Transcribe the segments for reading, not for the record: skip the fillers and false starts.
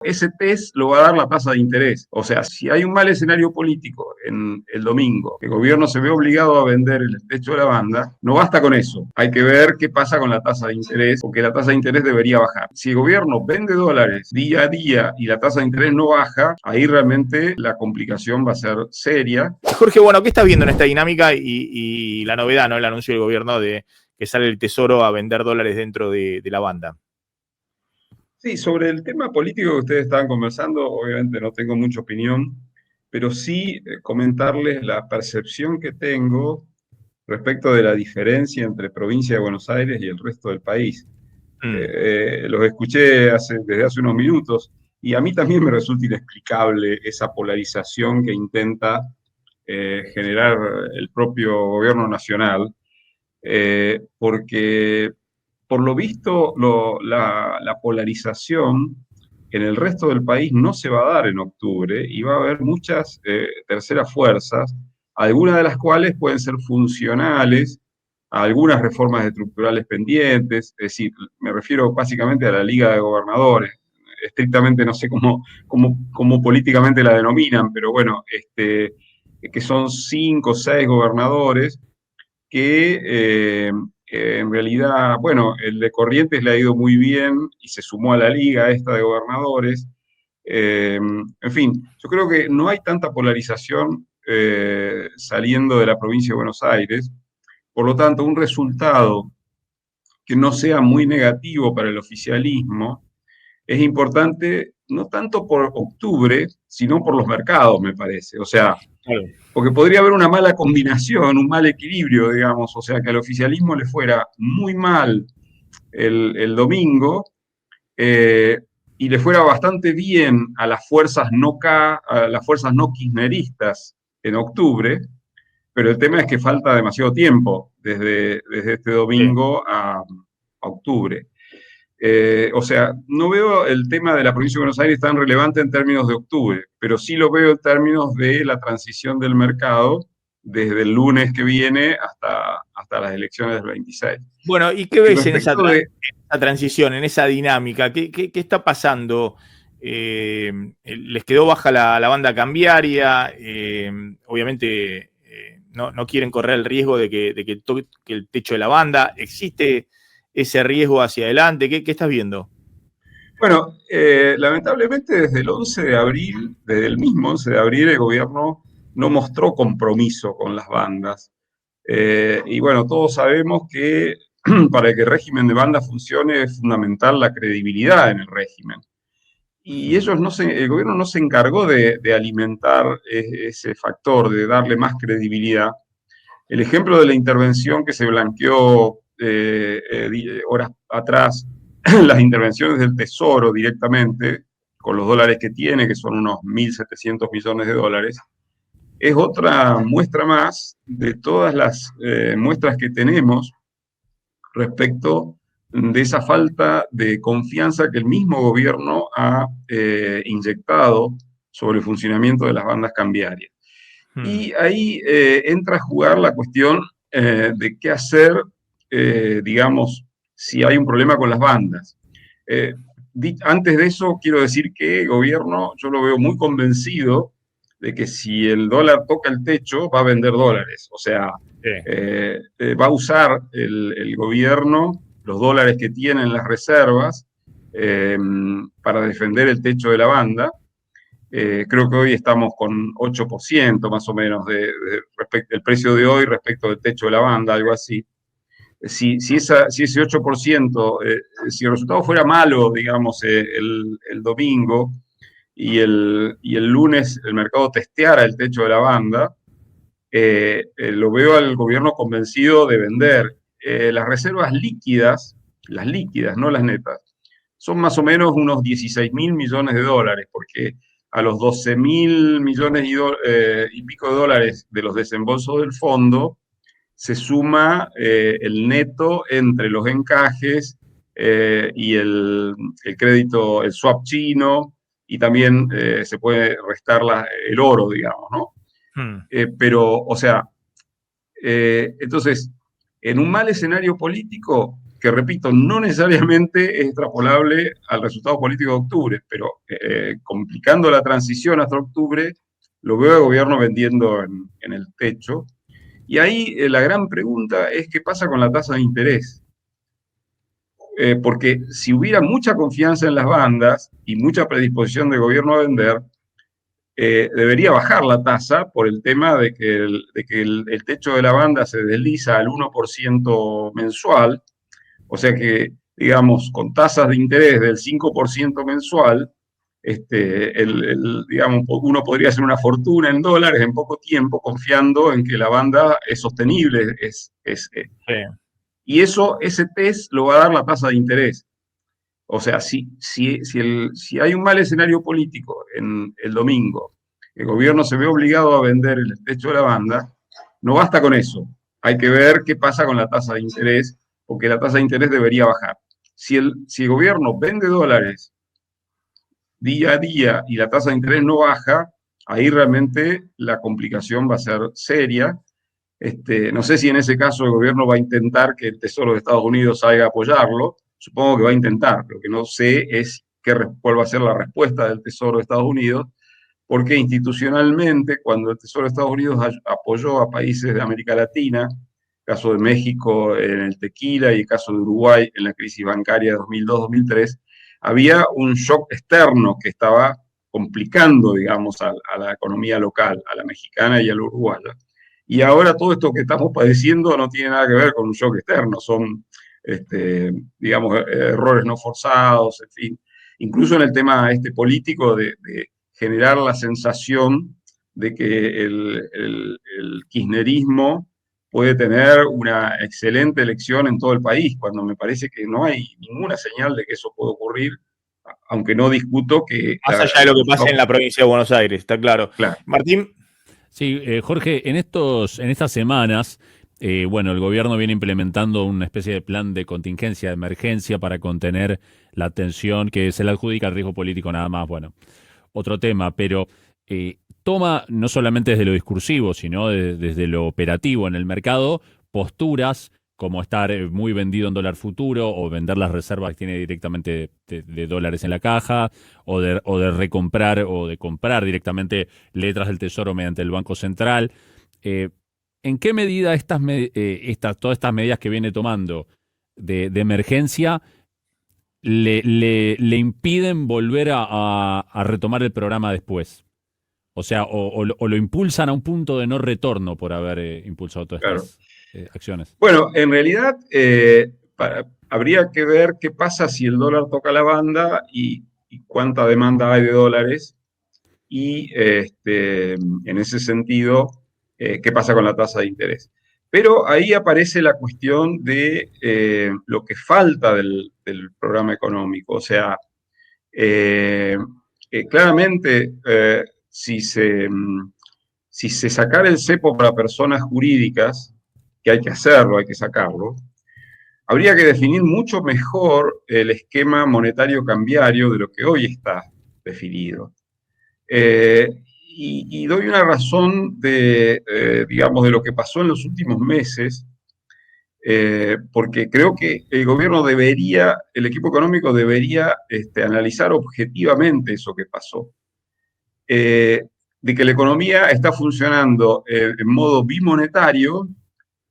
Ese test lo va a dar la tasa de interés. O sea, si hay un mal escenario político en el domingo, el gobierno se ve obligado a vender el techo de la banda, no basta con eso. Hay que ver qué pasa con la tasa de interés, porque la tasa de interés debería bajar. Si el gobierno vende dólares día a día y la tasa de interés no baja, ahí realmente la complicación va a ser seria. Jorge, bueno, ¿qué estás viendo en esta dinámica y la novedad, ¿no? El anuncio del gobierno de que sale el Tesoro a vender dólares dentro de la banda? Sí, sobre el tema político que ustedes estaban conversando, obviamente no tengo mucha opinión, pero sí comentarles la percepción que tengo respecto de la diferencia entre provincia de Buenos Aires y el resto del país. Los escuché desde hace unos minutos y a mí también me resulta inexplicable esa polarización que intenta generar el propio gobierno nacional, porque por lo visto la polarización en el resto del país no se va a dar en octubre y va a haber muchas terceras fuerzas, algunas de las cuales pueden ser funcionales a algunas reformas estructurales pendientes, es decir, me refiero básicamente a la Liga de Gobernadores, estrictamente no sé cómo políticamente la denominan, pero bueno, que son 5 o 6 gobernadores que en realidad, bueno, el de Corrientes le ha ido muy bien y se sumó a la liga esta de gobernadores. En fin, yo creo que no hay tanta polarización saliendo de la provincia de Buenos Aires, por lo tanto, un resultado que no sea muy negativo para el oficialismo es importante no tanto por octubre, sino por los mercados, me parece. O sea, Claro. porque podría haber una mala combinación, un mal equilibrio, digamos, o sea, que al oficialismo le fuera muy mal el domingo y le fuera bastante bien a las fuerzas a las fuerzas no kirchneristas en octubre, pero el tema es que falta demasiado tiempo desde este domingo a octubre. O sea, no veo el tema de la provincia de Buenos Aires tan relevante en términos de octubre, pero sí lo veo en términos de la transición del mercado desde el lunes que viene hasta las elecciones del 26. Bueno, ¿y qué Y ves en esa respecto de... transición, en esa dinámica? ¿Qué está pasando? ¿Les quedó baja la banda cambiaria? Obviamente no quieren correr el riesgo de que toque el techo de la banda. ¿Existe ese riesgo hacia adelante? ¿Qué estás viendo? Bueno, lamentablemente desde el 11 de abril, desde el mismo 11 de abril, el gobierno no mostró compromiso con las bandas. Y bueno, todos sabemos que para que el régimen de banda funcione es fundamental la credibilidad en el régimen. Y el gobierno no se encargó de alimentar ese factor, de darle más credibilidad. El ejemplo de la intervención que se blanqueó horas atrás, las intervenciones del Tesoro directamente, con los dólares que tiene, que son unos 1.700 millones de dólares, es otra muestra más de todas las muestras que tenemos respecto de esa falta de confianza que el mismo gobierno ha inyectado sobre el funcionamiento de las bandas cambiarias. Y ahí entra a jugar la cuestión de qué hacer, digamos, si hay un problema con las bandas. Antes de eso, quiero decir que el gobierno, yo lo veo muy convencido de que si el dólar toca el techo, va a vender dólares. O sea, va a usar el gobierno los dólares que tiene en las reservas para defender el techo de la banda. Creo que hoy estamos con 8% más o menos el precio de hoy respecto del techo de la banda, algo así. Si ese 8%, si el resultado fuera malo, digamos, el domingo y el lunes el mercado testeara el techo de la banda, lo veo al gobierno convencido de vender. Las reservas líquidas, las líquidas, no las netas, son más o menos unos 16.000 millones de dólares, porque a los 12.000 millones y pico de dólares de los desembolsos del fondo, se suma el neto entre los encajes y el crédito, el swap chino, y también se puede restar el oro, digamos, ¿no? Pero, o sea, entonces, en un mal escenario político, que repito, no necesariamente es extrapolable al resultado político de octubre, pero complicando la transición hasta octubre, lo veo al gobierno vendiendo en el techo. Y ahí la gran pregunta es qué pasa con la tasa de interés. Porque si hubiera mucha confianza en las bandas y mucha predisposición del gobierno a vender, debería bajar la tasa por el tema de que el techo de la banda se desliza al 1% mensual, o sea que, digamos, con tasas de interés del 5% mensual, digamos, uno podría hacer una fortuna en dólares en poco tiempo confiando en que la banda es sostenible. Sí. Y ese test lo va a dar la tasa de interés. O sea, si hay un mal escenario político en el domingo, el gobierno se ve obligado a vender el techo de la banda, no basta con eso. Hay que ver qué pasa con la tasa de interés, porque la tasa de interés debería bajar. Si el gobierno vende dólares día a día y la tasa de interés no baja, ahí realmente la complicación va a ser seria. No sé si en ese caso el gobierno va a intentar que el Tesoro de Estados Unidos salga a apoyarlo. Supongo que va a intentar. Lo que no sé es cuál va a ser la respuesta del Tesoro de Estados Unidos, porque institucionalmente, cuando el Tesoro de Estados Unidos apoyó a países de América Latina, caso de México en el tequila y el caso de Uruguay en la crisis bancaria de 2002-2003, había un shock externo que estaba complicando, digamos, a la economía local, a la mexicana y a la uruguaya. Y ahora todo esto que estamos padeciendo no tiene nada que ver con un shock externo, son, digamos, errores no forzados, en fin. Incluso en el tema político de generar la sensación de que el kirchnerismo puede tener una excelente elección en todo el país, cuando me parece que no hay ninguna señal de que eso pueda ocurrir, aunque no discuto que... Más allá de lo que pase en la provincia de Buenos Aires, está claro. Claro. Martín. Sí, Jorge, en estas semanas, bueno, el gobierno viene implementando una especie de plan de contingencia, de emergencia para contener la tensión que se le adjudica al riesgo político nada más. Bueno, otro tema, pero toma no solamente desde lo discursivo, sino desde lo operativo en el mercado, posturas como estar muy vendido en dólar futuro o vender las reservas que tiene directamente de dólares en la caja o de recomprar o de comprar directamente letras del Tesoro mediante el Banco Central. ¿En qué medida todas estas medidas que viene tomando de emergencia le impiden volver a retomar el programa después? O sea, o lo impulsan a un punto de no retorno por haber impulsado todas estas acciones. Bueno, en realidad habría que ver qué pasa si el dólar toca la banda y cuánta demanda hay de dólares. Y en ese sentido, qué pasa con la tasa de interés. Pero ahí aparece la cuestión de lo que falta del programa económico. O sea, claramente, si se sacara el cepo para personas jurídicas, que hay que hacerlo, hay que sacarlo, habría que definir mucho mejor el esquema monetario cambiario de lo que hoy está definido. Y doy una razón digamos, de lo que pasó en los últimos meses, porque creo que el gobierno el equipo económico debería analizar objetivamente eso que pasó. De que la economía está funcionando en modo bimonetario,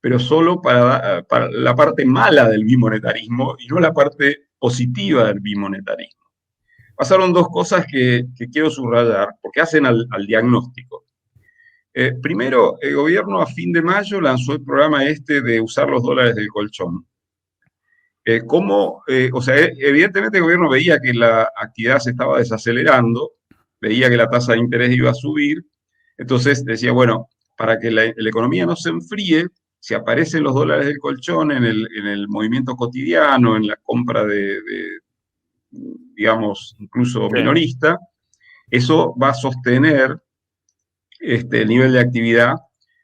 pero solo para la parte mala del bimonetarismo y no la parte positiva del bimonetarismo. Pasaron dos cosas que quiero subrayar, porque hacen al diagnóstico. Primero, el gobierno a fin de mayo lanzó el programa de usar los dólares del colchón. O sea, evidentemente el gobierno veía que la actividad se estaba desacelerando, veía que la tasa de interés iba a subir, entonces decía, bueno, para que la economía no se enfríe, si aparecen los dólares del colchón en el movimiento cotidiano, en la compra digamos, incluso minorista, eso va a sostener el nivel de actividad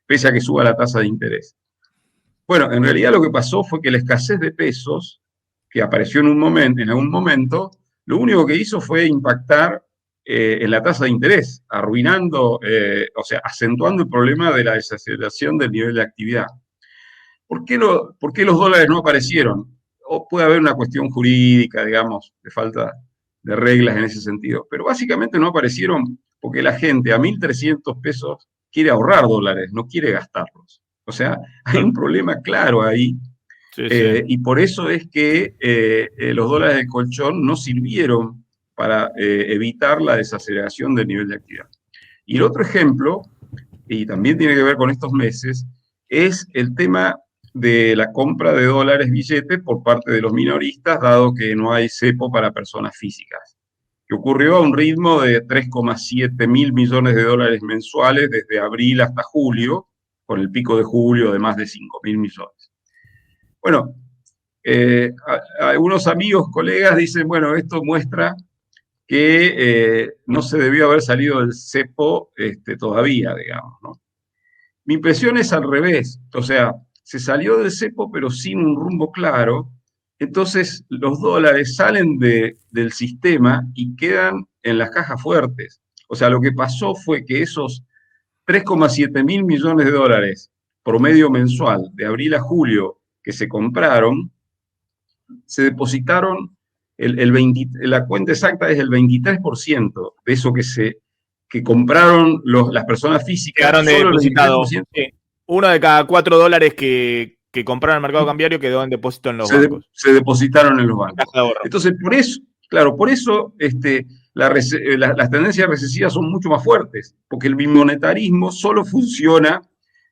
pese a que suba la tasa de interés. Bueno, en realidad lo que pasó fue que la escasez de pesos que apareció en algún momento, lo único que hizo fue impactar en la tasa de interés, arruinando, o sea, acentuando el problema de la desaceleración del nivel de actividad. ¿Por qué los dólares no aparecieron? o puede haber una cuestión jurídica, digamos, de falta de reglas en ese sentido. Pero básicamente no aparecieron porque la gente a 1.300 pesos quiere ahorrar dólares, no quiere gastarlos. O sea, hay un problema claro ahí. Sí, sí. Y por eso es que los dólares de colchón no sirvieron para evitar la desaceleración del nivel de actividad. Y el otro ejemplo, y también tiene que ver con estos meses, es el tema de la compra de dólares billetes por parte de los minoristas, dado que no hay cepo para personas físicas, que ocurrió a un ritmo de 3,7 mil millones de dólares mensuales desde abril hasta julio, con el pico de julio de más de 5 mil millones. Bueno, algunos amigos, colegas dicen, bueno, esto muestra que no se debió haber salido del cepo todavía, digamos, ¿no? Mi impresión es al revés, o sea, se salió del cepo pero sin un rumbo claro, entonces los dólares salen del sistema y quedan en las cajas fuertes. O sea, lo que pasó fue que esos 3,7 mil millones de dólares promedio mensual de abril a julio que se compraron, se depositaron, la cuenta exacta es el 23% de eso que compraron las personas físicas, Quedaron solo el depositados. 23%. Sí. Uno de cada $4 que compraron en el mercado cambiario quedó en depósito en los bancos. Se depositaron en los Caja bancos. de ahorro. Entonces, por eso, claro, por eso las tendencias recesivas son mucho más fuertes, porque el bimonetarismo solo funciona,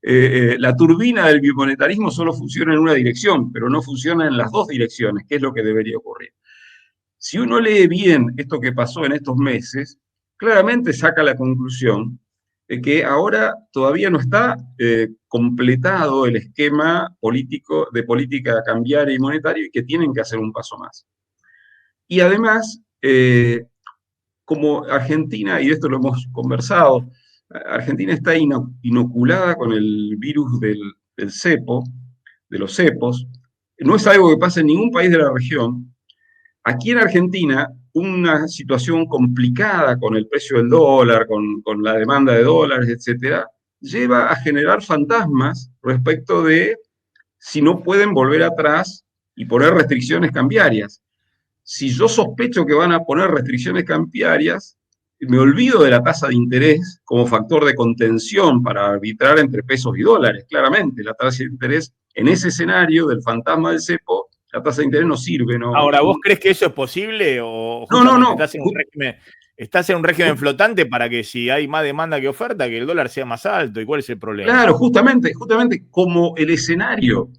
la turbina del bimonetarismo solo funciona en una dirección, pero no funciona en las dos direcciones, que es lo que debería ocurrir. Si uno lee bien esto que pasó en estos meses, claramente saca la conclusión de que ahora todavía no está completado el esquema político de política cambiaria y monetaria y que tienen que hacer un paso más. Y además, como Argentina, y de esto lo hemos conversado, Argentina está inoculada con el virus del cepo, de los cepos, no es algo que pasa en ningún país de la región. Aquí en Argentina, una situación complicada con el precio del dólar, con la demanda de dólares, etcétera, lleva a generar fantasmas respecto de si no pueden volver atrás y poner restricciones cambiarias. Si yo sospecho que van a poner restricciones cambiarias, me olvido de la tasa de interés como factor de contención para arbitrar entre pesos y dólares. Claramente, la tasa de interés en ese escenario del fantasma del cepo, la tasa de interés no sirve. ¿No? Ahora, ¿vos crees que eso es posible o justamente estás en un régimen flotante para que si hay más demanda que oferta, que el dólar sea más alto? ¿Y cuál es el problema? Claro, justamente como el escenario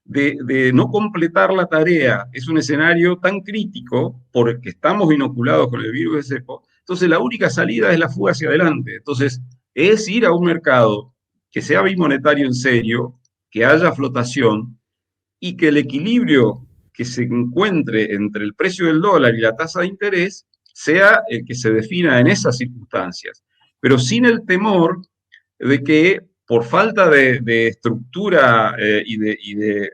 de no completar la tarea es un escenario tan crítico porque estamos inoculados con el virus de cepo, entonces la única salida es la fuga hacia adelante. Entonces, es ir a un mercado que sea bimonetario en serio, que haya flotación y que el equilibrio que se encuentre entre el precio del dólar y la tasa de interés sea el que se defina en esas circunstancias, pero sin el temor de que por falta de estructura y de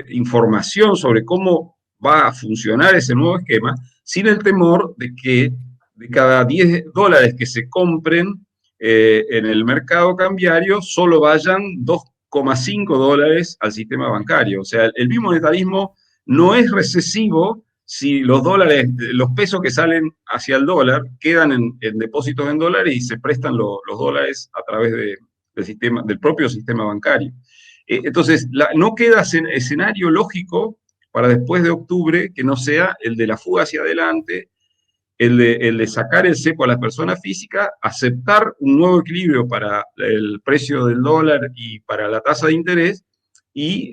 información sobre cómo va a funcionar ese nuevo esquema, sin el temor de que de cada 10 dólares que se compren en el mercado cambiario, solo vayan 2,5 dólares al sistema bancario. O sea, el bimonetarismo no es recesivo si los dólares, los pesos que salen hacia el dólar quedan en depósitos en dólares y se prestan los dólares a través del propio sistema bancario. Entonces, no queda escenario lógico para después de octubre que no sea el de la fuga hacia adelante, el de sacar el cepo a las personas físicas, aceptar un nuevo equilibrio para el precio del dólar y para la tasa de interés, y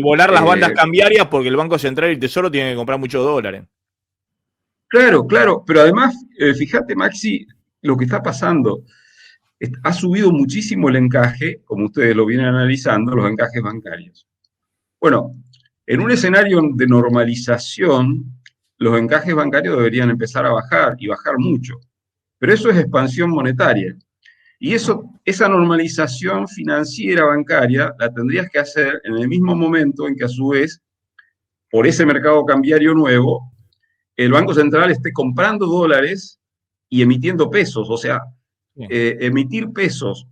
volar las bandas cambiarias porque el Banco Central y el Tesoro tienen que comprar muchos dólares. Claro, pero además, fíjate, Maxi, lo que está pasando. Ha subido muchísimo el encaje, como ustedes lo vienen analizando, los encajes bancarios. Bueno, en un escenario de normalización, los encajes bancarios deberían empezar a bajar, y bajar mucho. Pero eso es expansión monetaria. Y esa normalización financiera bancaria la tendrías que hacer en el mismo momento en que a su vez, por ese mercado cambiario nuevo, el Banco Central esté comprando dólares y emitiendo pesos. O sea, emitir pesos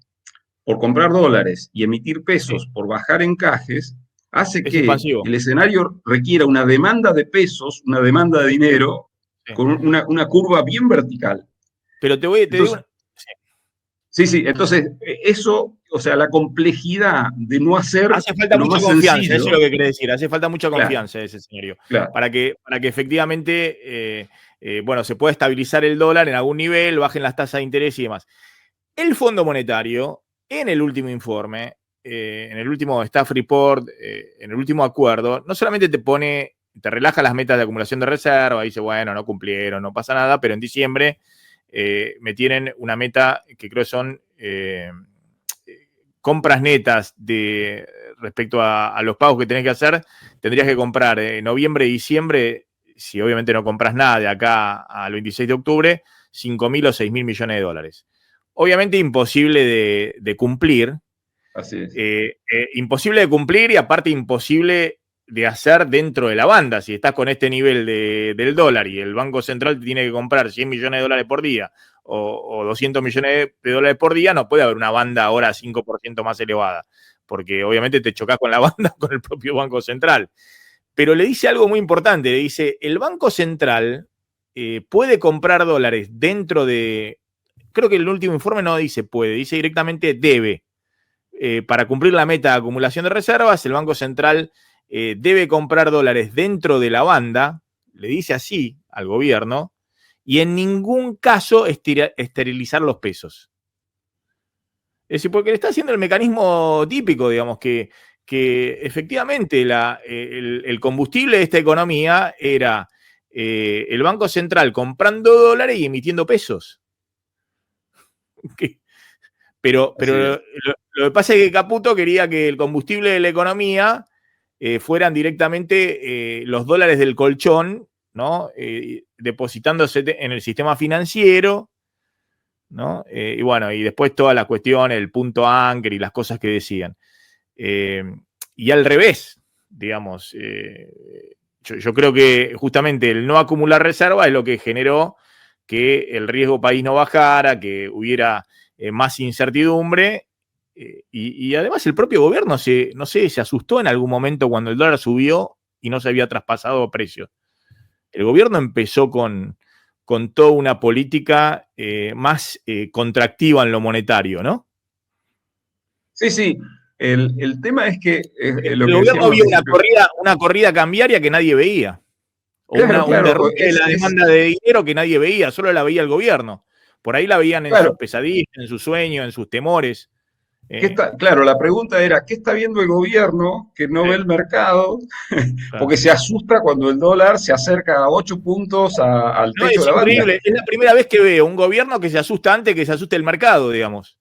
por comprar dólares y emitir pesos por bajar encajes hace Es que expansivo. el escenario requiera una demanda de pesos, una demanda de dinero, Sí. con una curva bien vertical. Pero te digo, Entonces, sí, entonces eso, o sea, la complejidad de no hacer hace falta lo mucha más confianza, eso es lo sencillo, que querés decir. Hace falta mucha claro, confianza en ese escenario. claro, Para que efectivamente, bueno, se pueda estabilizar el dólar en algún nivel, bajen las tasas de interés y demás. El Fondo Monetario, en el último informe, en el último staff report, en el último acuerdo, no solamente te relaja las metas de acumulación de reserva, dice, bueno, no cumplieron, no pasa nada, pero en diciembre me tienen una meta que creo son compras netas respecto a los pagos que tenés que hacer. Tendrías que comprar en noviembre y diciembre, si obviamente no compras nada de acá al 26 de octubre, 5.000 o 6.000 millones de dólares. Obviamente imposible de cumplir, así es. imposible de cumplir y aparte imposible de hacer dentro de la banda. Si estás con este nivel del dólar y el Banco Central te tiene que comprar 100 millones de dólares por día o 200 millones de dólares por día, no puede haber una banda ahora 5% más elevada, porque obviamente te chocas con la banda con el propio Banco Central. Pero le dice algo muy importante, le dice, el Banco Central puede comprar dólares dentro de, creo que el último informe no dice puede, dice directamente debe. Para cumplir la meta de acumulación de reservas, el Banco Central debe comprar dólares dentro de la banda, le dice así al gobierno, y en ningún caso esterilizar los pesos. Es decir, porque le está haciendo el mecanismo típico, digamos, que efectivamente el combustible de esta economía era el Banco Central comprando dólares y emitiendo pesos. Pero lo que pasa es que Caputo quería que el combustible de la economía fueran directamente los dólares del colchón, ¿no? Depositándose en el sistema financiero, ¿no? Y bueno, y después toda la cuestión, el punto Anker y las cosas que decían. Y al revés, digamos, yo creo que justamente el no acumular reserva es lo que generó que el riesgo país no bajara, que hubiera más incertidumbre. Y además el propio gobierno no sé, se asustó en algún momento cuando el dólar subió y no se había traspasado precios. El gobierno empezó con toda una política más contractiva en lo monetario, ¿no? Sí, sí. El tema es que lo El que gobierno decíamos al vio principio. una corrida cambiaria que nadie veía. O Claro, un claro, derrumbe de la demanda de dinero que nadie veía, solo la veía el gobierno. Por ahí la veían en sus claro, pesadillas, en sus sueños, en sus temores. claro, la pregunta era, ¿qué está viendo el gobierno que no ve el mercado? Claro. Porque se asusta cuando el dólar se acerca a 8 puntos al No, techo de es la banda. increíble. Es la primera vez que veo un gobierno que se asusta antes que se asuste el mercado, digamos.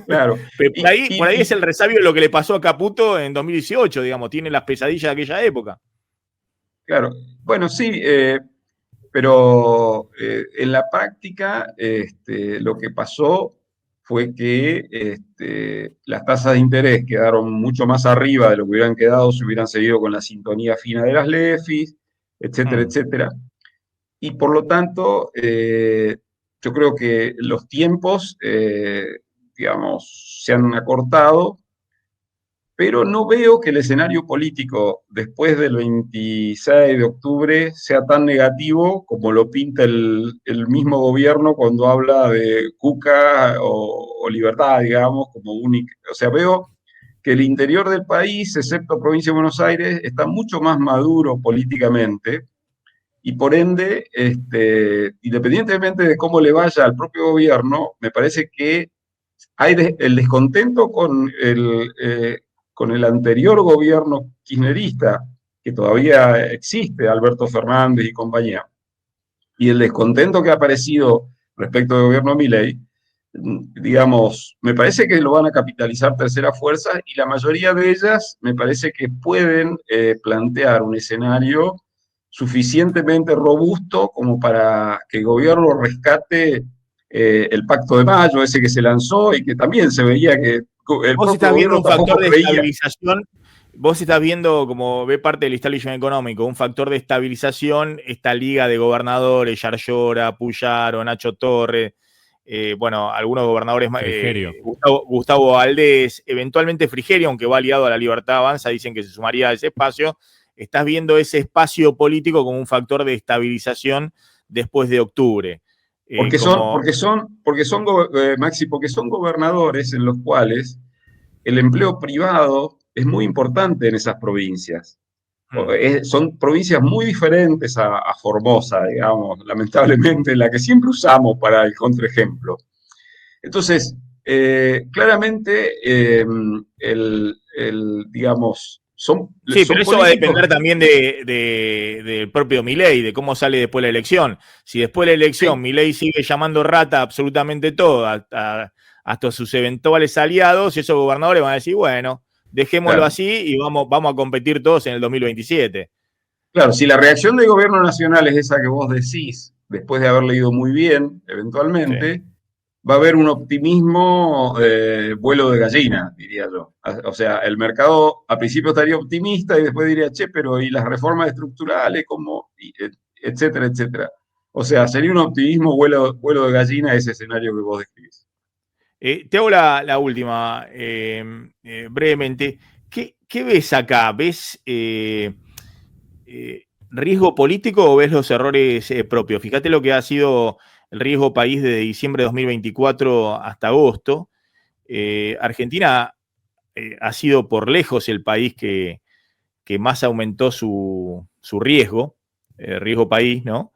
Claro. Pero Y, por ahí y- es el resabio de lo que le pasó a Caputo en 2018, digamos. Tiene las pesadillas de aquella época. claro, bueno, sí, pero en la práctica lo que pasó fue que las tasas de interés quedaron mucho más arriba de lo que hubieran quedado si hubieran seguido con la sintonía fina de las LEFIs, etcétera, Mm. etcétera. Y por lo tanto, yo creo que los tiempos, digamos, se han acortado, pero no veo que el escenario político después del 26 de octubre sea tan negativo como lo pinta el mismo gobierno cuando habla de Cuca o libertad, digamos, como única. O sea, veo que el interior del país, excepto provincia de Buenos Aires, está mucho más maduro políticamente y por ende, independientemente de cómo le vaya al propio gobierno, me parece que hay el descontento con el anterior gobierno kirchnerista, que todavía existe, Alberto Fernández y compañía, y el descontento que ha aparecido respecto del gobierno Milei, digamos, me parece que lo van a capitalizar terceras fuerzas y la mayoría de ellas me parece que pueden plantear un escenario suficientemente robusto como para que el gobierno rescate el Pacto de Mayo, ese que se lanzó y que también se veía que el Vos propio estás viendo gobierno un factor tampoco de creía. estabilización. Vos estás viendo, como ve parte del establishment económico, un factor de estabilización, esta liga de gobernadores, Yarlora, Puyaro, Nacho Torres, bueno, algunos gobernadores, Frigerio. Gustavo Valdés, eventualmente Frigerio, aunque va aliado a la Libertad Avanza, dicen que se sumaría a ese espacio. Estás viendo ese espacio político como un factor de estabilización después de octubre. Maxi, porque son gobernadores en los cuales el empleo privado es muy importante en esas provincias. Son provincias muy diferentes a Formosa, digamos, lamentablemente, la que siempre usamos para el contraejemplo. Entonces, claramente, digamos, Sí, son pero eso va a políticos. depender también del propio Milei, de cómo sale después la elección. Si después de la elección Milei sigue llamando rata absolutamente todo, hasta sus eventuales aliados, esos gobernadores van a decir, bueno, dejémoslo Claro. así y vamos a competir todos en el 2027. Claro, si la reacción del gobierno nacional es esa que vos decís, después de haber leído muy bien, eventualmente, Sí. va a haber un optimismo vuelo de gallina, diría yo. O sea, el mercado al principio estaría optimista y después diría, che, pero ¿y las reformas estructurales? ¿Cómo? Etcétera, etcétera. O sea, sería un optimismo vuelo de gallina ese escenario que vos describís. Te hago la última, brevemente. ¿Qué ves acá? ¿Ves riesgo político o ves los errores propios? Fíjate lo que ha sido el riesgo país desde diciembre de 2024 hasta agosto. Argentina ha sido por lejos el país que más aumentó su riesgo país, ¿no?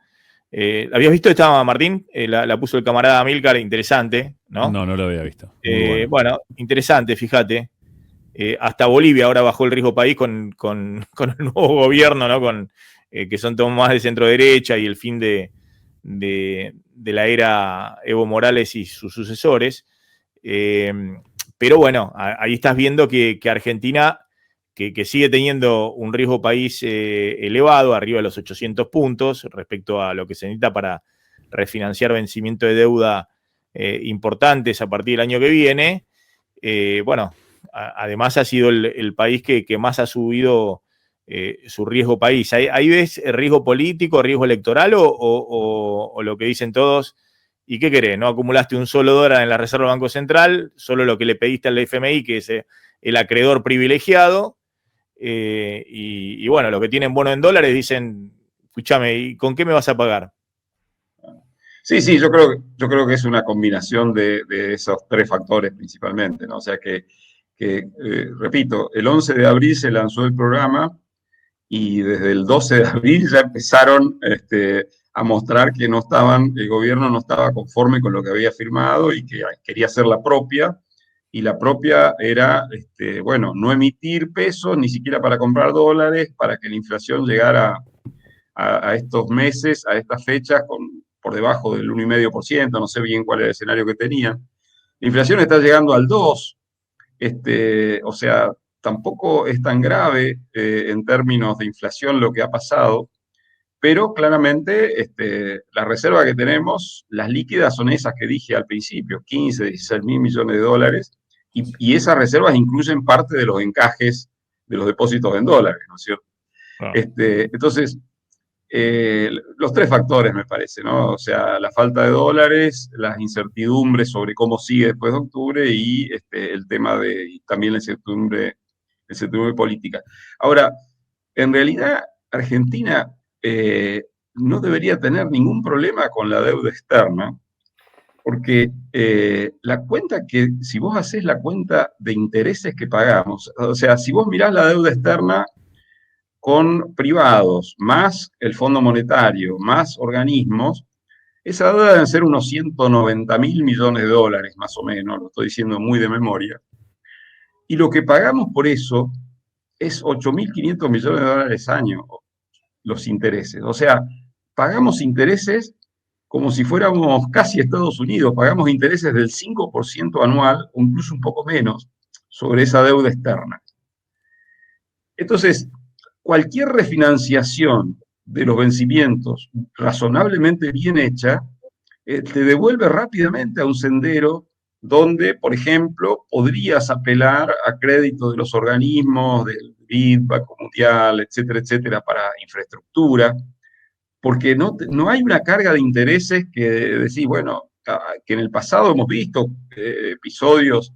¿Habías visto esta, Martín? La puso el camarada Milcar, interesante, ¿no? No, no lo había visto. Muy bueno. Bueno, interesante, fíjate. Hasta Bolivia ahora bajó el riesgo país con el nuevo gobierno, ¿no? Que son todos más de centro derecha y el fin de la era Evo Morales y sus sucesores. Pero bueno, ahí estás viendo que Argentina, que sigue teniendo un riesgo país elevado, arriba de los 800 puntos, respecto a lo que se necesita para refinanciar vencimiento de deuda importantes a partir del año que viene. Bueno, además ha sido el país que más ha subido su riesgo país. ¿Ahí ves riesgo político, riesgo electoral o lo que dicen todos? ¿Y qué querés? ¿No acumulaste un solo dólar en la Reserva Banco Central? Solo lo que le pediste al FMI, que es el acreedor privilegiado. Y bueno, los que tienen bono en dólares dicen, escúchame, ¿y con qué me vas a pagar? Sí, yo creo que es una combinación de esos tres factores principalmente, ¿no? O sea repito, el 11 de abril se lanzó el programa y desde el 12 de abril ya empezaron a mostrar que el gobierno no estaba conforme con lo que había firmado y que quería hacer la propia, y la propia era, bueno, no emitir pesos ni siquiera para comprar dólares, para que la inflación llegara a estos meses, a estas fechas, por debajo del 1,5%, no sé bien cuál era el escenario que tenían. La inflación está llegando al 2%, o sea, tampoco es tan grave en términos de inflación lo que ha pasado, pero claramente la reserva que tenemos, las líquidas son esas que dije al principio, 15, 16 mil millones de dólares, y esas reservas incluyen parte de los encajes de los depósitos en dólares, ¿no es cierto? Ah. Entonces, los tres factores me parece, ¿no? O sea, la falta de dólares, las incertidumbres sobre cómo sigue después de octubre y el tema de también la incertidumbre política. Ahora, en realidad, Argentina no debería tener ningún problema con la deuda externa, porque la cuenta si vos haces la cuenta de intereses que pagamos, o sea, si vos mirás la deuda externa con privados, más el Fondo Monetario, más organismos, esa deuda deben ser unos 190 mil millones de dólares, más o menos, lo estoy diciendo muy de memoria. Y lo que pagamos por eso es 8.500 millones de dólares año, los intereses. O sea, pagamos intereses como si fuéramos casi Estados Unidos, pagamos intereses del 5% anual, o incluso un poco menos, sobre esa deuda externa. Entonces, cualquier refinanciación de los vencimientos razonablemente bien hecha, te devuelve rápidamente a un sendero donde, por ejemplo, podrías apelar a crédito de los organismos, del BID, Banco Mundial, etcétera, para infraestructura, porque no hay una carga de intereses que decís, bueno, que en el pasado hemos visto episodios,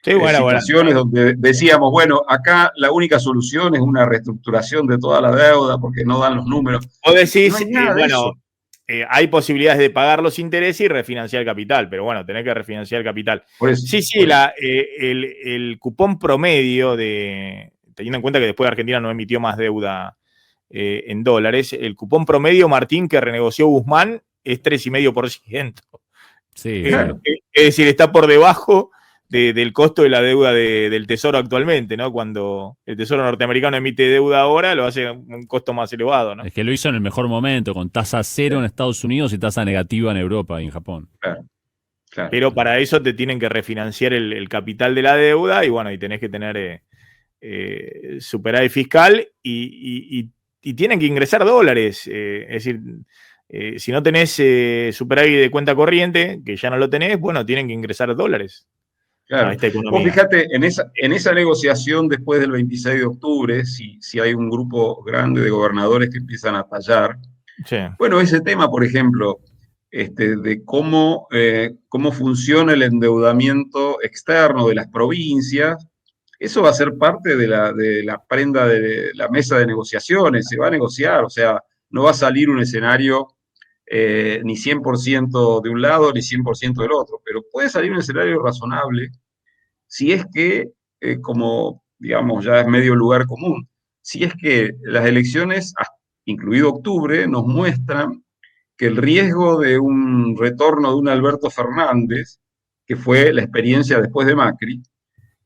Sí, bueno, situaciones donde decíamos, bueno, acá la única solución es una reestructuración de toda la deuda porque no dan los números. vos No decís, hay nada de bueno, eso. hay posibilidades de pagar los intereses y refinanciar capital, pero bueno, tenés que refinanciar capital. Por eso, Sí, por eso. el cupón promedio teniendo en cuenta que después Argentina no emitió más deuda en dólares, el cupón promedio, Martín, que renegoció Guzmán, es 3,5%. Sí, Claro, Es decir, está por debajo del costo de la deuda del Tesoro actualmente, ¿no? Cuando el Tesoro norteamericano emite deuda ahora, lo hace a un costo más elevado, ¿no? es que lo hizo en el mejor momento, con tasa cero en Estados Unidos y tasa negativa en Europa y en Japón. claro, claro. Pero para eso te tienen que refinanciar el capital de la deuda y bueno, y tenés que tener superávit fiscal y tienen que ingresar dólares. Es decir, si no tenés superávit de cuenta corriente, que ya no lo tenés, bueno, tienen que ingresar dólares a Claro. esta Vos economía. fíjate, en esa negociación después del 26 de octubre, si hay un grupo grande de gobernadores que empiezan a tallar, Sí. bueno, ese tema, por ejemplo, de cómo funciona el endeudamiento externo de las provincias, eso va a ser parte de la prenda de la mesa de negociaciones, se va a negociar, o sea, no va a salir un escenario ni 100% de un lado ni 100% del otro, pero puede salir un escenario razonable si es que, como digamos ya es medio lugar común, si es que las elecciones, incluido octubre, nos muestran que el riesgo de un retorno de un Alberto Fernández, que fue la experiencia después de Macri,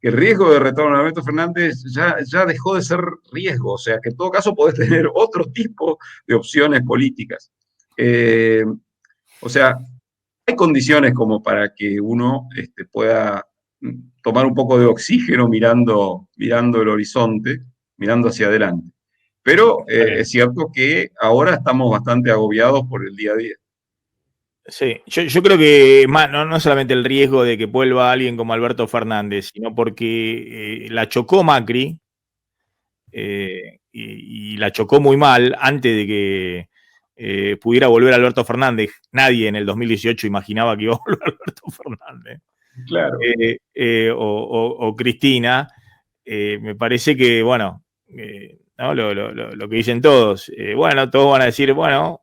que el riesgo de retorno de Alberto Fernández ya dejó de ser riesgo, o sea que en todo caso podés tener otro tipo de opciones políticas. O sea, hay condiciones como para que uno pueda tomar un poco de oxígeno mirando el horizonte, mirando hacia adelante. Pero es cierto que ahora estamos bastante agobiados por el día a día. Sí, yo creo que no solamente el riesgo de que vuelva alguien como Alberto Fernández, sino porque la chocó Macri y la chocó muy mal antes de que pudiera volver Alberto Fernández. Nadie en el 2018 imaginaba que iba a volver Alberto Fernández. Claro. O Cristina. Me parece que, bueno, ¿no? Lo que dicen todos. Bueno, todos van a decir, bueno,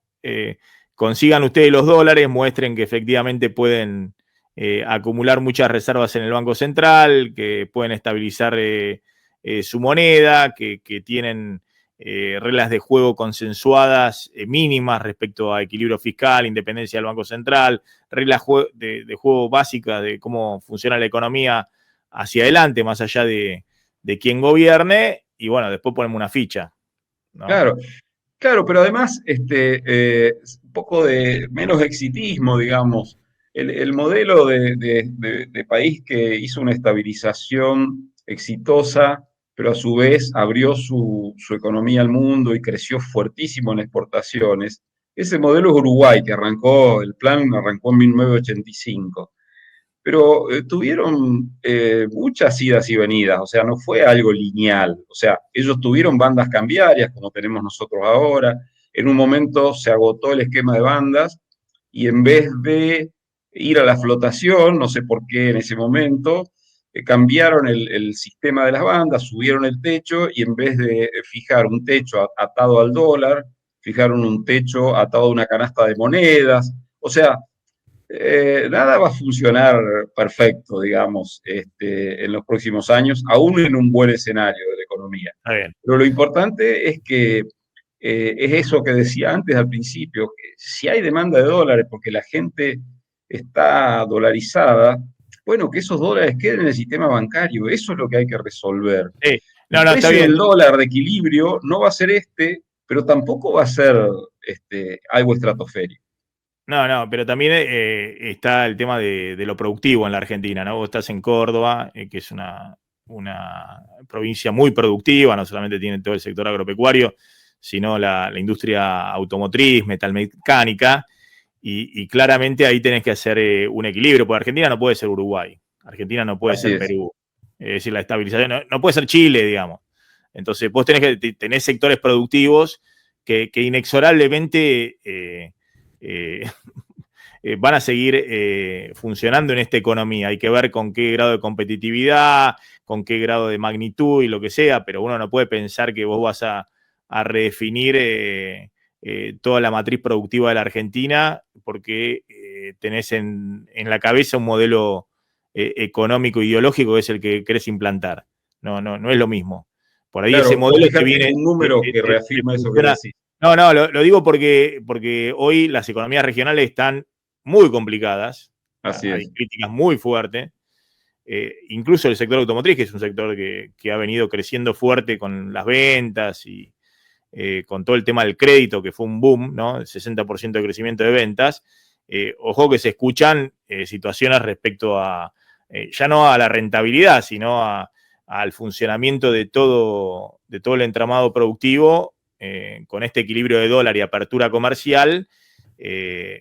consigan ustedes los dólares, muestren que efectivamente pueden acumular muchas reservas en el Banco Central, que pueden estabilizar su moneda, que tienen reglas de juego consensuadas mínimas respecto a equilibrio fiscal, independencia del Banco Central, reglas de juego básicas de cómo funciona la economía hacia adelante, más allá de quién gobierne, y bueno, después ponemos una ficha, ¿no? Claro, claro, pero además un poco de menos exitismo, digamos. El modelo de país que hizo una estabilización exitosa, pero a su vez abrió su economía al mundo y creció fuertísimo en exportaciones. Ese modelo es Uruguay, el plan arrancó en 1985, pero tuvieron muchas idas y venidas, o sea, no fue algo lineal, o sea, ellos tuvieron bandas cambiarias como tenemos nosotros ahora, en un momento se agotó el esquema de bandas y en vez de ir a la flotación, no sé por qué en ese momento, cambiaron el sistema de las bandas, subieron el techo y en vez de fijar un techo atado al dólar, fijaron un techo atado a una canasta de monedas, o sea, nada va a funcionar perfecto, digamos, en los próximos años, aún en un buen escenario de la economía. Está bien. Pero lo importante es que es eso que decía antes al principio, que si hay demanda de dólares porque la gente está dolarizada, bueno, que esos dólares queden en el sistema bancario, eso es lo que hay que resolver. No, El está precio bien. del dólar de equilibrio no va a ser pero tampoco va a ser algo estratosférico. No, pero también está el tema de lo productivo en la Argentina, ¿no? Vos estás en Córdoba, que es una provincia muy productiva, no solamente tiene todo el sector agropecuario, sino la industria automotriz, metalmecánica, y claramente ahí tenés que hacer un equilibrio, porque Argentina no puede ser Uruguay, Argentina no puede Así ser es. Perú, es decir, la estabilización no puede ser Chile, digamos. Entonces vos tenés sectores productivos que inexorablemente van a seguir funcionando en esta economía. Hay que ver con qué grado de competitividad, con qué grado de magnitud y lo que sea, pero uno no puede pensar que vos vas a redefinir toda la matriz productiva de la Argentina porque tenés en la cabeza un modelo económico ideológico que es el que querés implantar. No es lo mismo. Por ahí Claro, ese modelo que fíjate viene un número que reafirma eso que funciona. decís. No, lo digo porque hoy las economías regionales están muy complicadas, Así hay es. críticas muy fuertes, incluso el sector automotriz, que es un sector que ha venido creciendo fuerte con las ventas y con todo el tema del crédito, que fue un boom, ¿no? El 60% de crecimiento de ventas. Ojo que se escuchan situaciones respecto a, ya no a la rentabilidad, sino al funcionamiento de todo el entramado productivo, con este equilibrio de dólar y apertura comercial,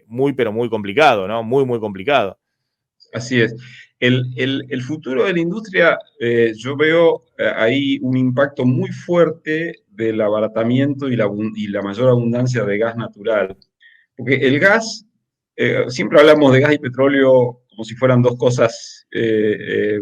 muy, pero muy complicado, ¿no? Muy, muy complicado. Así es. El futuro de la industria, yo veo ahí un impacto muy fuerte del abaratamiento y la mayor abundancia de gas natural. Porque el gas, siempre hablamos de gas y petróleo como si fueran dos cosas, que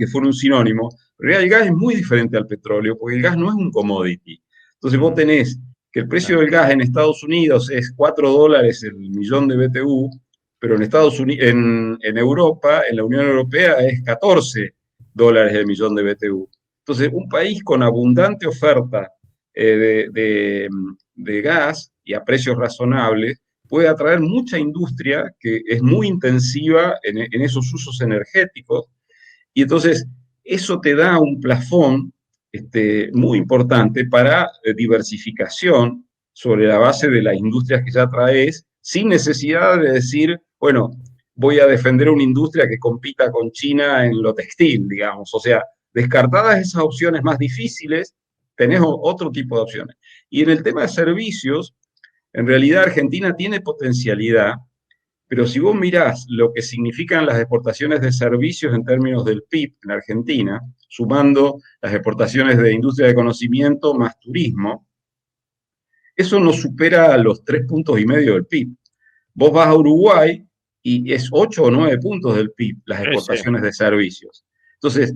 fueran un sinónimo, pero el gas es muy diferente al petróleo, porque el gas no es un commodity. Entonces vos tenés que el precio del gas en Estados Unidos es $4 el millón de BTU, pero en Estados Unidos, en Europa, en la Unión Europea, es $14 el millón de BTU. Entonces, un país con abundante oferta de gas y a precios razonables puede atraer mucha industria que es muy intensiva en esos usos energéticos, y entonces eso te da un plafón muy importante para diversificación sobre la base de las industrias que ya traes, sin necesidad de decir, bueno, voy a defender una industria que compita con China en lo textil, digamos. O sea, descartadas esas opciones más difíciles, tenés otro tipo de opciones. Y en el tema de servicios, en realidad Argentina tiene potencialidad, pero si vos mirás lo que significan las exportaciones de servicios en términos del PIB en Argentina, sumando las exportaciones de industria de conocimiento más turismo, eso no supera los 3,5 puntos del PIB. Vos vas a Uruguay y es 8 o 9 puntos del PIB las exportaciones de servicios. Entonces,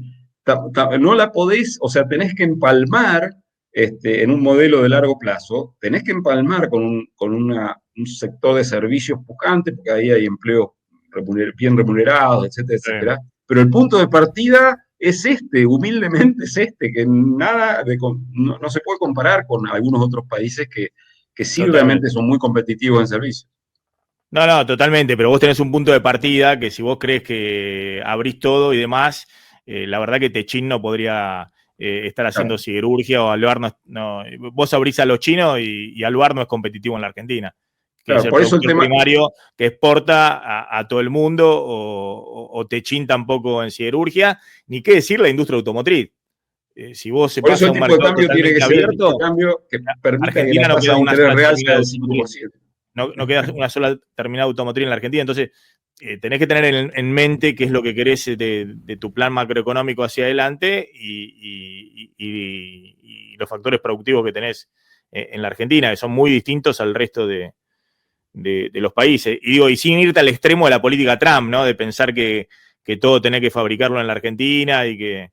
no la podés, o sea, tenés que empalmar en un modelo de largo plazo, tenés que empalmar con un sector de servicios pujante, porque ahí hay empleos bien remunerados, etcétera, etcétera. Pero el punto de partida es humildemente es que no se puede comparar con algunos otros países que sí realmente son muy competitivos en servicios. No, totalmente, pero vos tenés un punto de partida que si vos crees que abrís todo y demás, la verdad que Techín no podría estar haciendo siderurgia, o Aluar no. Vos abrís a los chinos y Aluar no es competitivo en la Argentina, que es el productor primario que exporta a todo el mundo, o Techín tampoco en siderurgia, ni qué decir la industria automotriz. Si vos se pasa a un mercado totalmente abierto, que permita Argentina que la no tasa queda de una interés sola real sea terminal del automotriz. 5%. No queda una sola terminal automotriz en la Argentina. Entonces, tenés que tener en mente qué es lo que querés de tu plan macroeconómico hacia adelante y los factores productivos que tenés en la Argentina, que son muy distintos al resto de los países. Y sin irte al extremo de la política Trump, ¿no? De pensar que todo tenés que fabricarlo en la Argentina y que,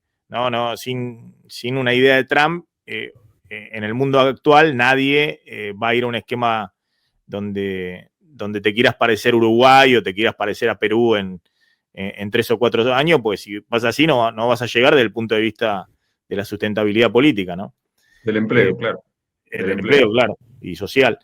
sin una idea de Trump, en el mundo actual nadie va a ir a un esquema donde te quieras parecer Uruguay o te quieras parecer a Perú en 3 o 4 años, pues si vas así no vas a llegar desde el punto de vista de la sustentabilidad política, ¿no? Del empleo, claro. Del empleo, claro, y social.